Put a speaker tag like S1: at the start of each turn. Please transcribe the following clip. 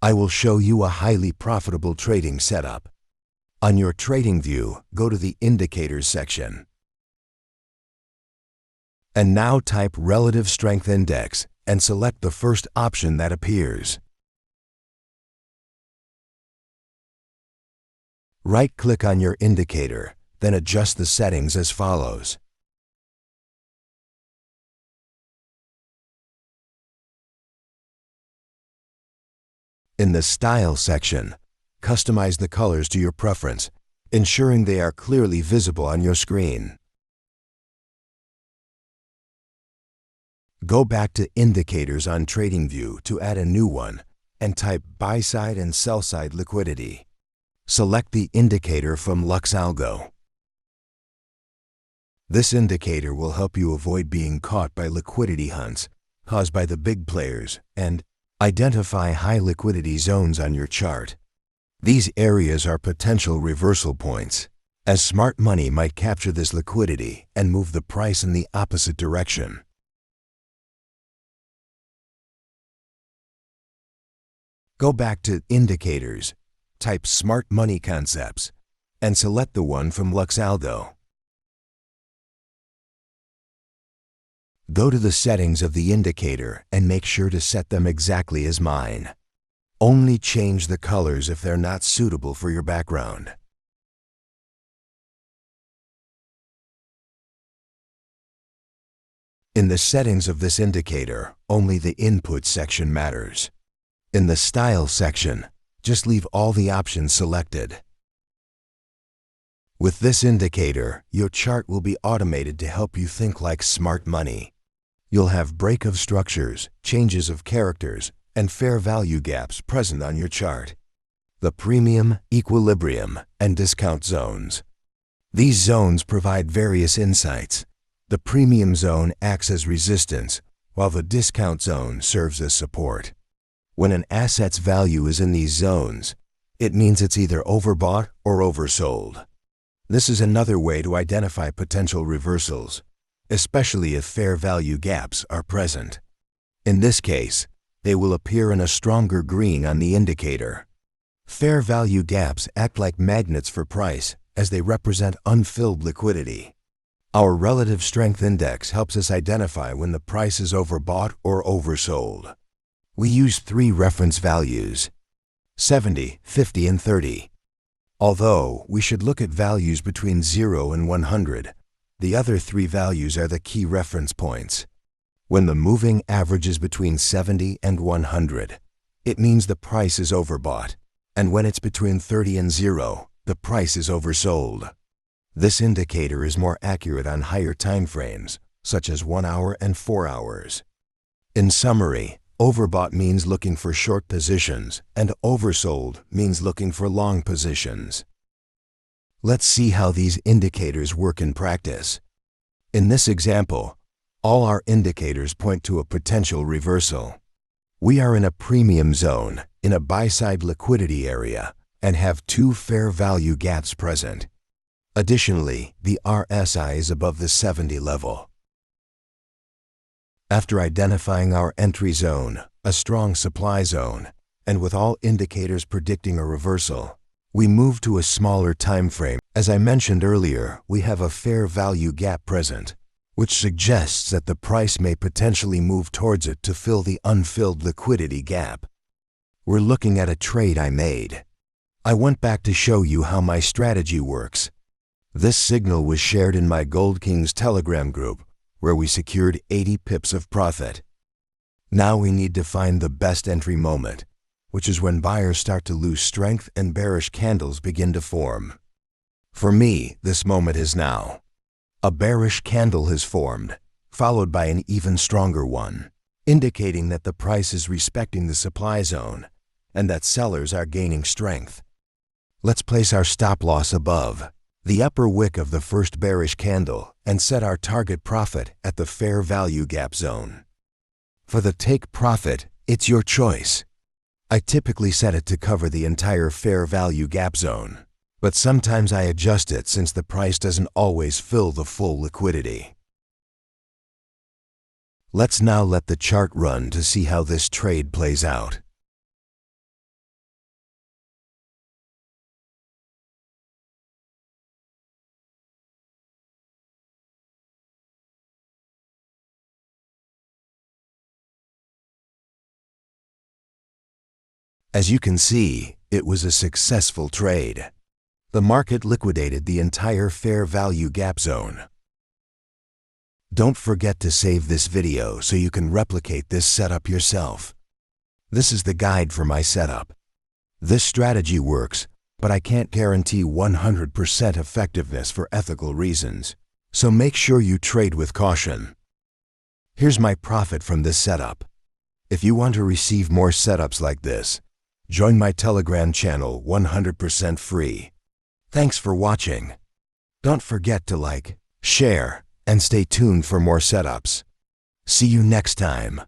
S1: I will show you a highly profitable trading setup. On your trading view, go to the Indicators section. And now type Relative Strength Index and select the first option that appears. Right-click on your indicator, then adjust the settings as follows. In the Style section, customize the colors to your preference, ensuring they are clearly visible on your screen. Go back to Indicators on TradingView to add a new one and type Buy-Side and Sell-Side Liquidity. Select the indicator from LuxAlgo. This indicator will help you avoid being caught by liquidity hunts caused by the big players and identify high liquidity zones on your chart. These areas are potential reversal points, as smart money might capture this liquidity and move the price in the opposite direction. Go back to Indicators, type Smart Money Concepts, and select the one from LuxAlgo. Go to the settings of the indicator and make sure to set them exactly as mine. Only change the colors if they're not suitable for your background. In the settings of this indicator, only the Input section matters. In the Style section, just leave all the options selected. With this indicator, your chart will be automated to help you think like smart money. You'll have break of structures, changes of characters, and fair value gaps present on your chart. The premium, equilibrium, and discount zones. These zones provide various insights. The premium zone acts as resistance, while the discount zone serves as support. When an asset's value is in these zones, it means it's either overbought or oversold. This is another way to identify potential reversals, especially if fair value gaps are present. In this case, they will appear in a stronger green on the indicator. Fair value gaps act like magnets for price as they represent unfilled liquidity. Our relative strength index helps us identify when the price is overbought or oversold. We use 3 reference values, 70, 50, and 30. Although we should look at values between 0 and 100, the other 3 values are the key reference points. When the moving average is between 70 and 100, it means the price is overbought, and when it's between 30 and 0, the price is oversold. This indicator is more accurate on higher time frames, such as 1 hour and 4 hours. In summary, overbought means looking for short positions, and oversold means looking for long positions. Let's see how these indicators work in practice. In this example, all our indicators point to a potential reversal. We are in a premium zone, in a buy-side liquidity area, and have 2 fair value gaps present. Additionally, the RSI is above the 70 level. After identifying our entry zone, a strong supply zone, and with all indicators predicting a reversal, we move to a smaller time frame. As I mentioned earlier, we have a fair value gap present, which suggests that the price may potentially move towards it to fill the unfilled liquidity gap. We're looking at a trade I made. I went back to show you how my strategy works. This signal was shared in my Gold Kings Telegram group, where we secured 80 pips of profit. Now we need to find the best entry moment, which is when buyers start to lose strength and bearish candles begin to form. For me, this moment is now. A bearish candle has formed, followed by an even stronger one, indicating that the price is respecting the supply zone and that sellers are gaining strength. Let's place our stop loss above the upper wick of the first bearish candle and set our target profit at the fair value gap zone. For the take profit, it's your choice. I typically set it to cover the entire fair value gap zone, but sometimes I adjust it since the price doesn't always fill the full liquidity. Let's now let the chart run to see how this trade plays out. As you can see, it was a successful trade. The market liquidated the entire fair value gap zone. Don't forget to save this video so you can replicate this setup yourself. This is the guide for my setup. This strategy works, but I can't guarantee 100% effectiveness for ethical reasons, so make sure you trade with caution. Here's my profit from this setup. If you want to receive more setups like this, join my Telegram channel 100% free. Thanks for watching. Don't forget to like, share, and stay tuned for more setups. See you next time.